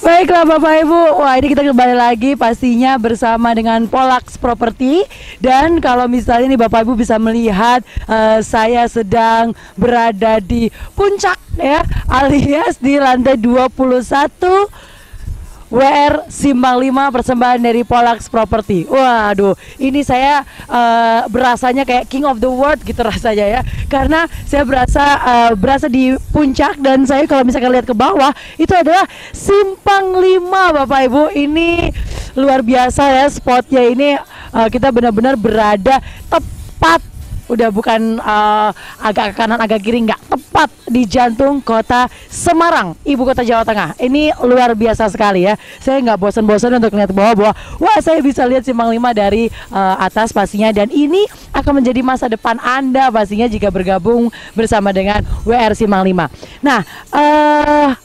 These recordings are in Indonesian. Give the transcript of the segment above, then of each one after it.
Baiklah Bapak Ibu, wah ini kita kembali lagi pastinya bersama dengan Polax Property. Dan kalau misalnya nih Bapak Ibu bisa melihat saya sedang berada di puncak ya, alias di lantai 21 WR Simpang 5 persembahan dari Polax Property. Waduh, ini saya berasanya kayak king of the world gitu rasanya ya. Karena saya berasa di puncak, dan saya kalau misalkan lihat ke bawah itu adalah Simpang 5 Bapak Ibu. Ini luar biasa ya spotnya ini. Kita benar-benar berada tepat, udah bukan agak ke kanan agak kiri, nggak, tepat di jantung kota Semarang, ibu kota Jawa Tengah. Ini luar biasa sekali ya. Saya nggak bosan-bosan untuk lihat bawah bahwa wah saya bisa lihat Simpang 5 dari atas pastinya, dan ini akan menjadi masa depan Anda pastinya jika bergabung bersama dengan WR Simpang 5. Nah,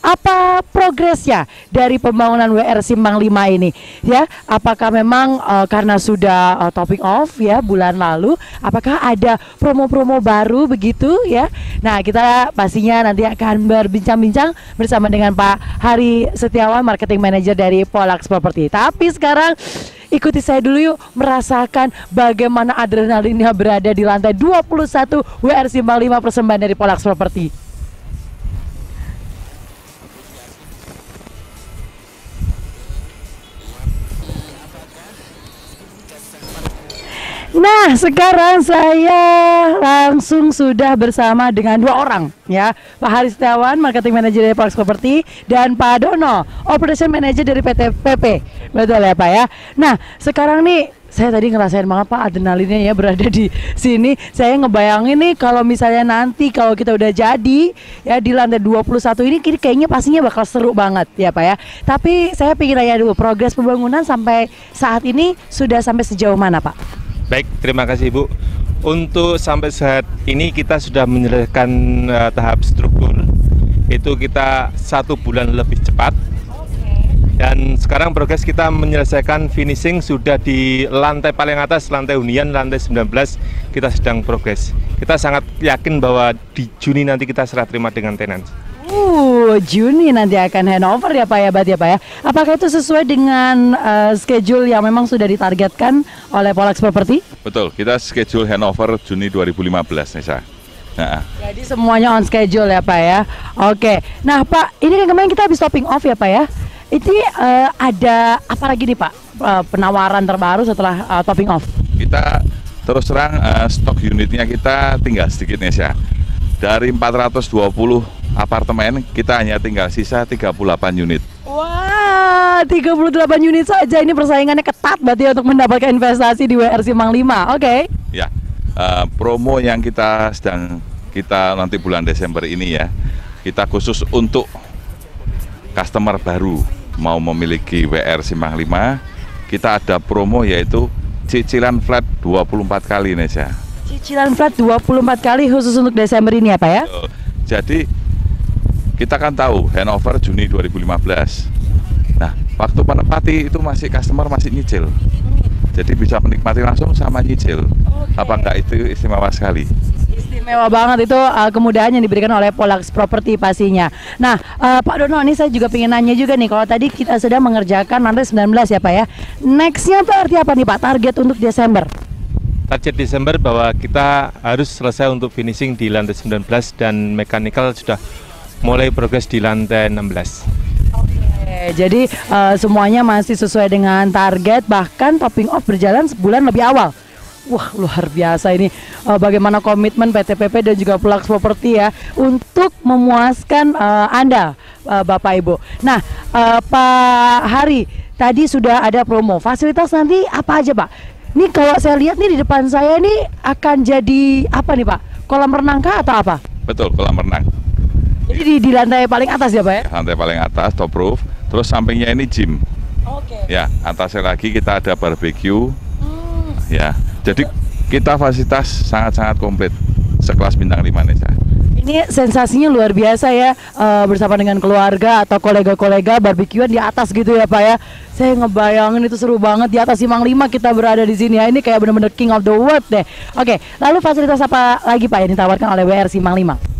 apa progresnya dari pembangunan WR Simpang 5 ini ya? Apakah memang karena sudah topping off ya bulan lalu, apakah ada promo-promo baru begitu ya? Nah, kita pastinya nanti akan berbincang-bincang bersama dengan Pak Hari Setiawan, Marketing Manager dari Polax Property. Tapi sekarang ikuti saya dulu yuk, merasakan bagaimana adrenalinnya berada di lantai 21 WR Simpang 5 persembahan dari Polax Property. Nah, sekarang saya langsung sudah bersama dengan dua orang ya, Pak Hari Setiawan, Marketing Manager dari Polax Property, dan Pak Dono, Operation Manager dari PT PP. Betul ya Pak ya. Nah, sekarang nih saya tadi ngerasain banget Pak adrenalinnya ya berada di sini. Saya ngebayangin nih kalau misalnya nanti kalau kita udah jadi ya di lantai 21 ini kayaknya pastinya bakal seru banget ya Pak ya. Tapi saya pengen tanya dulu, progres pembangunan sampai saat ini sudah sampai sejauh mana Pak? Baik, terima kasih Ibu. Untuk sampai saat ini kita sudah menyelesaikan tahap struktur. Itu kita 1 bulan lebih cepat. Dan sekarang progres kita menyelesaikan finishing sudah di lantai paling atas, lantai hunian, lantai 19 kita sedang progres. Kita sangat yakin bahwa di Juni nanti kita serah terima dengan tenan. Juni nanti akan handover ya Pak ya, berarti ya Pak ya. Apakah itu sesuai dengan schedule yang memang sudah ditargetkan oleh Polax Property? Betul, kita schedule handover Juni 2015 Nisa. Nah. Jadi semuanya on schedule ya Pak ya. Oke, nah Pak, ini kan kemarin kita habis topping off ya Pak ya. Ini ada apa lagi nih Pak penawaran terbaru setelah topping off? Kita terus terang stok unitnya kita tinggal sedikit Nisa. Dari 420 apartemen kita hanya tinggal sisa 38 unit. Wah, 38 unit saja, ini persaingannya ketat berarti untuk mendapatkan investasi di WR Simpang 5. Oke. Ya, promo yang kita nanti bulan Desember ini ya, kita khusus untuk customer baru mau memiliki WR Simpang 5, kita ada promo yaitu cicilan flat 24 kali Nesya. Cicilan flat 24 kali khusus untuk Desember ini ya Pak ya? Jadi kita kan tahu handover Juni 2015. Nah, waktu menepati itu customer masih nyicil. Jadi bisa menikmati langsung sama nyicil. Apa enggak, itu istimewa sekali. Istimewa banget itu kemudahan yang diberikan oleh Polax Property pastinya. Nah, Pak Dono, ini saya juga pengen nanya juga nih, kalau tadi kita sedang mengerjakan lantai 19 ya Pak ya. Nextnya berarti apa nih Pak, target untuk Desember? Target Desember bahwa kita harus selesai untuk finishing di lantai 19 dan mechanical sudah mulai progres di lantai 16. Oke, jadi semuanya masih sesuai dengan target, bahkan topping off berjalan sebulan lebih awal. Wah, luar biasa ini bagaimana komitmen PT PP dan juga Polax Property ya untuk memuaskan Anda Bapak Ibu. Nah, Pak Hari, tadi sudah ada promo. Fasilitas nanti apa aja Pak? Ini kalau saya lihat nih di depan saya ini akan jadi apa nih Pak? Kolam renang kah atau apa? Betul, kolam renang. Jadi di lantai paling atas ya Pak ya? Lantai paling atas, top roof. Terus sampingnya ini gym. Oke. Ya, atasnya lagi kita ada barbecue. Ya, jadi kita fasilitas sangat-sangat komplit, sekelas bintang 5 Nesa. Ini sensasinya luar biasa ya, bersama dengan keluarga atau kolega-kolega barbekyuan di atas gitu ya Pak ya. Saya ngebayangin itu seru banget, di atas Simpang 5 kita berada di sini ya. Ini kayak bener-bener king of the world deh. Oke, lalu fasilitas apa lagi Pak yang ditawarkan oleh WR Simpang 5?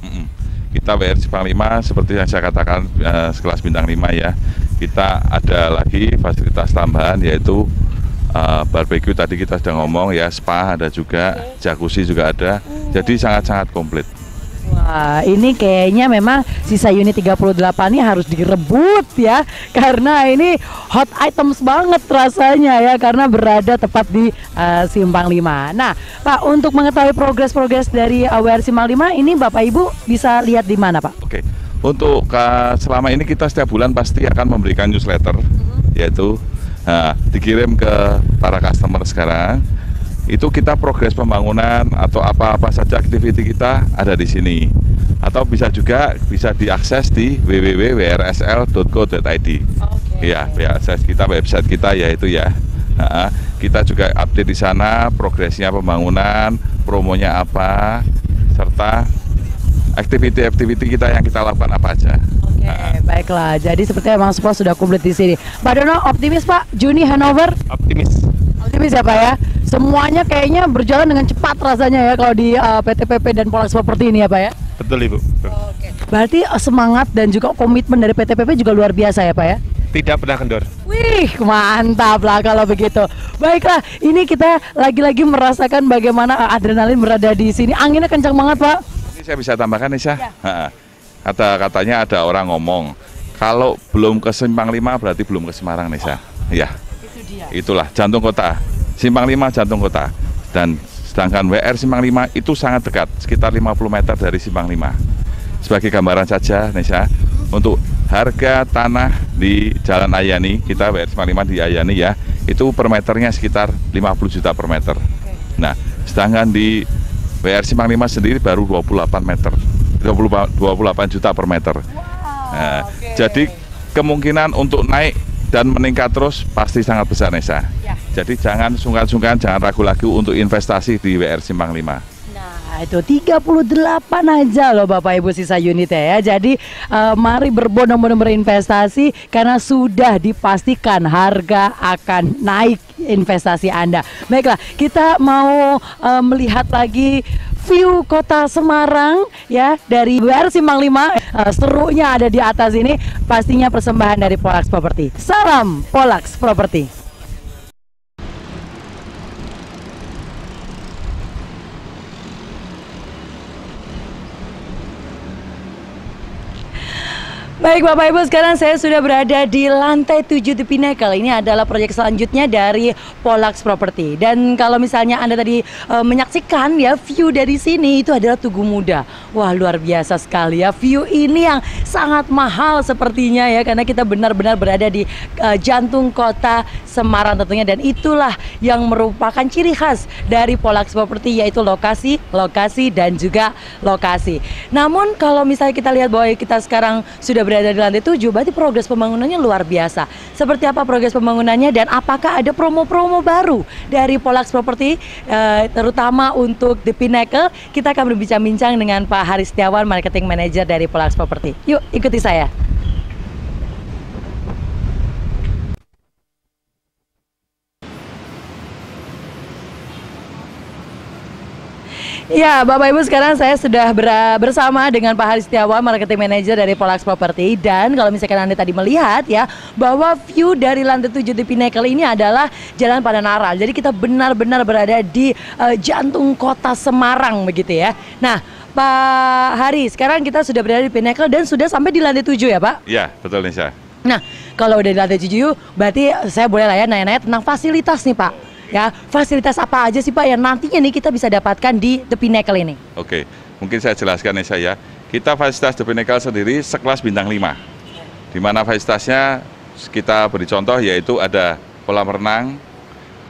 Kita WR Simpang 5 seperti yang saya katakan, sekelas bintang 5 ya. kita ada lagi fasilitas tambahan yaitu barbecue tadi kita sudah ngomong ya, spa ada juga, jacuzzi juga ada, jadi sangat-sangat komplit. Wah, ini kayaknya memang sisa unit 38 ini harus direbut ya, karena ini hot items banget rasanya ya, karena berada tepat di Simpang 5. Nah, Pak, untuk mengetahui progres dari WR Simpang 5 ini Bapak Ibu bisa lihat di mana, Pak? Oke, untuk selama ini kita setiap bulan pasti akan memberikan newsletter, yaitu dikirim ke para customer sekarang. Itu kita progres pembangunan atau apa-apa saja aktiviti kita ada di sini, atau bisa diakses di www.wrsl.co.id. Ya, akses kita, website kita yaitu ya. Kita juga update di sana progresnya pembangunan, promonya apa, serta aktiviti-aktiviti kita yang kita lakukan apa aja. Baiklah. Jadi sepertinya memang semua sudah komplit di sini. Pak Dono, optimis Pak? Juni Hanover? Optimis. Optimis ya Pak ya? Semuanya kayaknya berjalan dengan cepat rasanya ya kalau di PT-PP dan Polax Property ini ya Pak ya? Betul Ibu. Oke. Berarti semangat dan juga komitmen dari PT-PP juga luar biasa ya Pak ya? Tidak pernah kendor. Wih, mantap lah kalau begitu. Baiklah, ini kita lagi-lagi merasakan bagaimana adrenalin berada di sini. Anginnya kencang banget Pak. Ini saya bisa tambahkan Nisa. Katanya ada orang ngomong, kalau belum ke Simpang 5 berarti belum ke Semarang Nisa. Ya, itulah jantung kota. Simpang 5 jantung kota, dan sedangkan WR Simpang 5 itu sangat dekat, sekitar 50 meter dari Simpang 5. Sebagai gambaran saja Nisa, untuk harga tanah di Jalan Ayani, kita WR Simpang 5 di Ayani ya, itu per meternya sekitar 50 juta per meter. Nah, sedangkan di WR Simpang 5 sendiri baru 28 juta per meter. Nah, jadi kemungkinan untuk naik dan meningkat terus pasti sangat besar Nesa. Ya. Jadi jangan sungkan-sungkan, jangan ragu lagi untuk investasi di WR Simpang 5. Nah itu 38 aja loh Bapak Ibu sisa unitnya ya. Jadi mari berbondong-bondong berinvestasi karena sudah dipastikan harga akan naik investasi Anda. Baiklah, kita mau melihat lagi view kota Semarang ya dari WR Simpang 5. Serunya ada di atas ini, pastinya persembahan dari Polax Property. Salam Polax Property. Baik Bapak Ibu, sekarang saya sudah berada di lantai 7 The Pinnacle. Ini adalah proyek selanjutnya dari Polax Property. Dan kalau misalnya Anda tadi menyaksikan ya view dari sini, itu adalah Tugu Muda. Wah luar biasa sekali ya, view ini yang sangat mahal sepertinya ya, karena kita benar-benar berada di jantung kota Semarang tentunya. Dan itulah yang merupakan ciri khas dari Polax Property, yaitu lokasi, lokasi, dan juga lokasi. Namun kalau misalnya kita lihat bahwa kita sekarang sudah berada di lantai 7, berarti progres pembangunannya luar biasa. Seperti apa progres pembangunannya dan apakah ada promo-promo baru dari Polax Property, terutama untuk The Pinnacle? Kita akan berbincang-bincang dengan Pak Haris Setiawan, Marketing Manager dari Polax Property. Yuk ikuti saya. Ya, Bapak Ibu, sekarang saya sudah bersama dengan Pak Haris Setiawan, Marketing Manager dari Polax Property. Dan kalau misalkan Anda tadi melihat ya, bahwa view dari lantai 7 di Pinnacle ini adalah Jalan Pananaral. Jadi kita benar-benar berada di jantung kota Semarang begitu ya. Nah, Pak Haris, sekarang kita sudah berada di Pinnacle dan sudah sampai di lantai 7 ya Pak? Iya, betul Nisa. Nah, kalau udah di lantai 7, berarti saya boleh lah ya nanya-nanya tentang fasilitas nih Pak. Ya, fasilitas apa aja sih Pak yang nantinya nih kita bisa dapatkan di The Pinnacle ini? Oke, mungkin saya jelaskan Nisa ya. Kita fasilitas The Pinnacle sendiri sekelas bintang 5. Di mana fasilitasnya kita beri contoh yaitu ada kolam renang,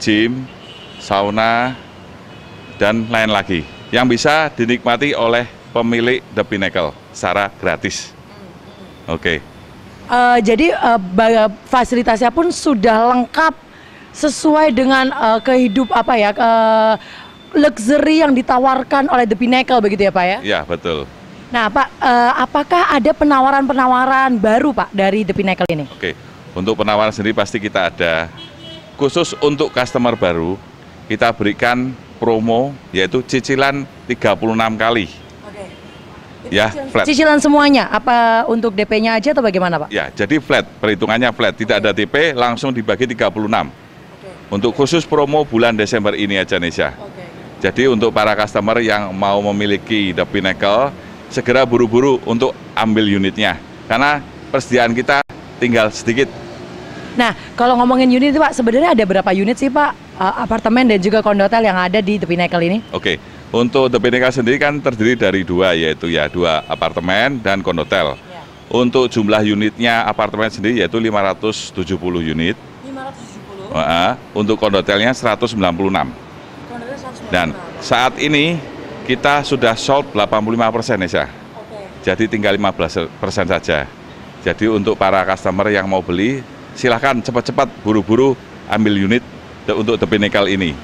gym, sauna, dan lain lagi yang bisa dinikmati oleh pemilik The Pinnacle secara gratis. Oke. Jadi fasilitasnya pun sudah lengkap sesuai dengan luxury yang ditawarkan oleh The Pinnacle begitu ya Pak ya? Iya, betul. Nah Pak, apakah ada penawaran-penawaran baru Pak dari The Pinnacle ini? Oke, untuk penawaran sendiri pasti kita ada. Khusus untuk customer baru, kita berikan promo yaitu cicilan 36 kali. Oke. Ya, flat. Cicilan semuanya, apa untuk DP-nya aja atau bagaimana Pak? Ya, jadi flat, perhitungannya flat, tidak ada DP, langsung dibagi 36. Untuk khusus promo bulan Desember ini aja Nesya. Jadi untuk para customer yang mau memiliki The Pinnacle, segera buru-buru untuk ambil unitnya. Karena persediaan kita tinggal sedikit. Nah, kalau ngomongin unit itu Pak, sebenarnya ada berapa unit sih Pak? Apartemen dan juga kondotel yang ada di The Pinnacle ini? Oke, untuk The Pinnacle sendiri kan terdiri dari dua, yaitu ya 2 apartemen dan kondotel. Ya. Untuk jumlah unitnya apartemen sendiri yaitu 570 unit. 570? Untuk kondotelnya 196. Kondotel 196. Dan saat ini kita sudah sold 85% ya. Jadi tinggal 15% saja. Jadi untuk para customer yang mau beli, silahkan cepat-cepat buru-buru ambil unit untuk The Pinnacle ini.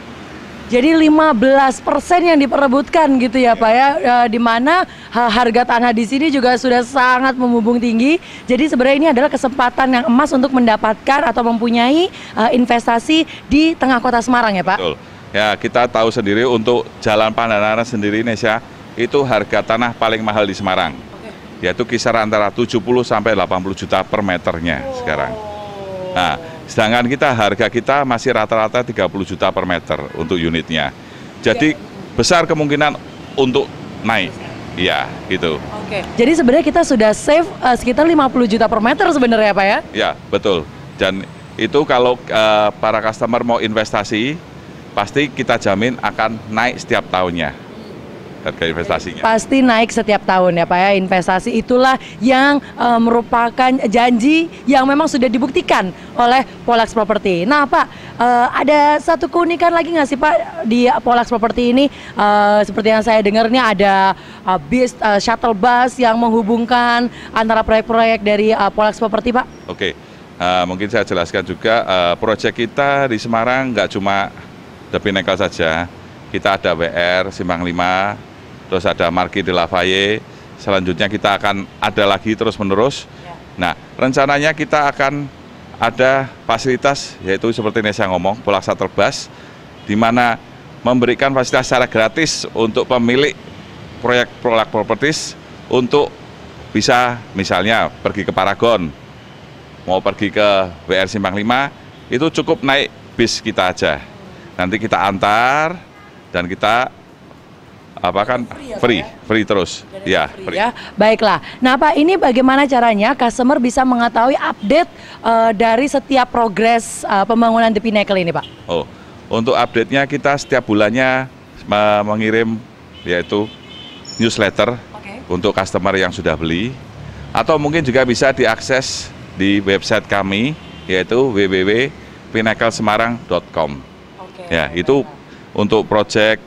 Jadi 15% yang diperebutkan gitu ya Pak ya, di mana harga tanah di sini juga sudah sangat membumbung tinggi. Jadi sebenarnya ini adalah kesempatan yang emas untuk mendapatkan atau mempunyai investasi di tengah kota Semarang ya Pak. Betul. Ya, kita tahu sendiri untuk Jalan Pandanaran sendiri Nesya, itu harga tanah paling mahal di Semarang. Yaitu kisaran antara 70 sampai 80 juta per meternya sekarang. Nah, sedangkan harga kita masih rata-rata 30 juta per meter untuk unitnya. Jadi besar kemungkinan untuk naik. Iya, gitu. Oke. Jadi sebenarnya kita sudah save sekitar 50 juta per meter sebenarnya Pak ya? Ya, betul. Dan itu kalau para customer mau investasi, pasti kita jamin akan naik setiap tahunnya. Harga investasinya. Pasti naik setiap tahun ya Pak ya, investasi itulah yang merupakan janji yang memang sudah dibuktikan oleh Polax Property. Nah Pak, ada satu keunikan lagi nggak sih Pak di Polax Property ini? Seperti yang saya dengar ini ada bis shuttle bus yang menghubungkan antara proyek-proyek dari Polax Property Pak. Oke, mungkin saya jelaskan juga proyek kita di Semarang nggak cuma The Pinnacle saja, kita ada WR Simpang 5, terus ada Marquis de Lafayette, selanjutnya kita akan ada lagi terus-menerus. Nah, rencananya kita akan ada fasilitas, yaitu seperti Nesya ngomong, Polax Shuttle Bus, di mana memberikan fasilitas secara gratis untuk pemilik proyek Polax Properties untuk bisa misalnya pergi ke Paragon, mau pergi ke WR Simpang 5, itu cukup naik bis kita aja. Nanti kita antar dan kita free terus ya, free. Ya, baiklah. Nah Pak, ini bagaimana caranya customer bisa mengetahui update dari setiap progres pembangunan The Pinnacle ini Pak? Oh, untuk update-nya kita setiap bulannya mengirim yaitu newsletter untuk customer yang sudah beli, atau mungkin juga bisa diakses di website kami yaitu www.pinnaclesemarang.com. Ya, itu untuk proyek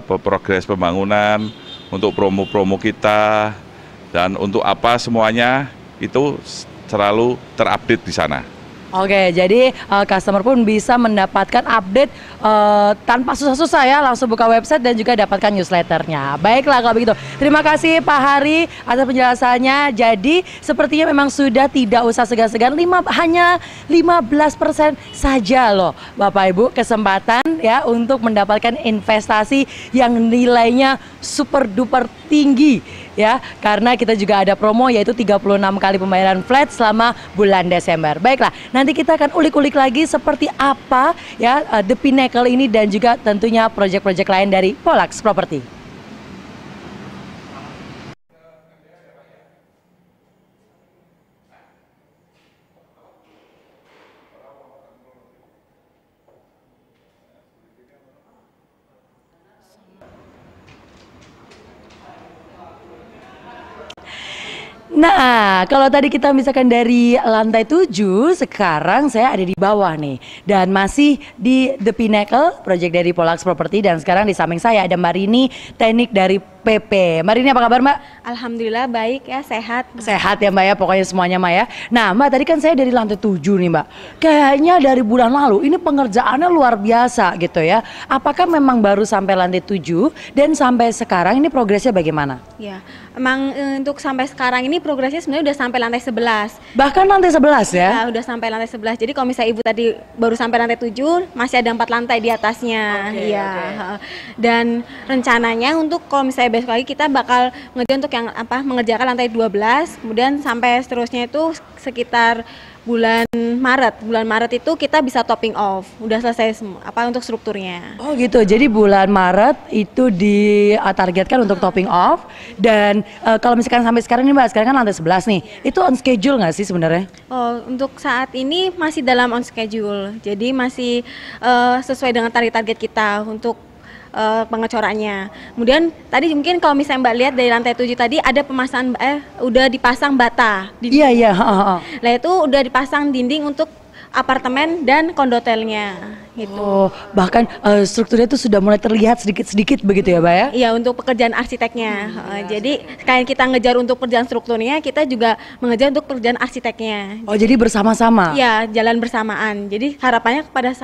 progres pembangunan, untuk promo-promo kita, dan untuk apa semuanya itu selalu terupdate di sana. Oke, jadi customer pun bisa mendapatkan update tanpa susah-susah ya, langsung buka website dan juga dapatkan newsletternya. Baiklah kalau begitu, terima kasih Pak Hari atas penjelasannya. Jadi sepertinya memang sudah tidak usah segan-segan, hanya 15% saja loh Bapak Ibu kesempatan ya untuk mendapatkan investasi yang nilainya super duper tinggi ya, karena kita juga ada promo yaitu 36 kali pembayaran flat selama bulan Desember. Baiklah, nanti kita akan ulik-ulik lagi seperti apa ya The Pinnacle ini dan juga tentunya proyek-proyek lain dari Polax Property. Nah, kalau tadi kita misalkan dari lantai 7, sekarang saya ada di bawah nih. Dan masih di The Pinnacle, proyek dari Polax Property. Dan sekarang di samping saya ada Mbak Rini, teknik dari PP. Mbak Rini apa kabar Mbak? Alhamdulillah baik ya, sehat. Sehat ya Mbak ya, pokoknya semuanya Mbak ya. Nah Mbak, tadi kan saya dari lantai 7 nih Mbak. Kayaknya dari bulan lalu, ini pengerjaannya luar biasa gitu ya. Apakah memang baru sampai lantai 7 dan sampai sekarang ini progresnya bagaimana? Ya, emang untuk sampai sekarang ini progresnya sebenarnya udah sampai lantai 11. Bahkan lantai 11 ya? Ya, udah sampai lantai 11. Jadi kalau misalnya Ibu tadi baru sampai lantai 7, masih ada 4 lantai di atasnya. Okay. Dan rencananya untuk kalau misalnya besok lagi kita bakal ngejar untuk yang mengerjakan lantai 12, kemudian sampai seterusnya itu sekitar bulan Maret. Bulan Maret itu kita bisa topping off. Udah selesai semua untuk strukturnya. Oh gitu. Jadi bulan Maret itu ditargetkan untuk topping off, dan kalau misalkan sampai sekarang nih Mbak, sekarang kan lantai 11 nih. Itu on schedule nggak sih sebenarnya? Oh, untuk saat ini masih dalam on schedule. Jadi masih sesuai dengan target kita untuk pengecorannya. Kemudian tadi mungkin kalau misalnya Mbak lihat dari lantai 7 tadi ada pemasangan udah dipasang bata. Iya iya. Nah itu udah dipasang dinding untuk apartemen dan kondotelnya gitu. Oh, bahkan strukturnya itu sudah mulai terlihat sedikit-sedikit begitu ya Mbak ya? Iya, untuk pekerjaan arsiteknya. Jadi selain kita ngejar untuk pekerjaan strukturnya, kita juga mengejar untuk pekerjaan arsiteknya. Oh jadi bersama-sama? Iya, jalan bersamaan. Jadi harapannya kepada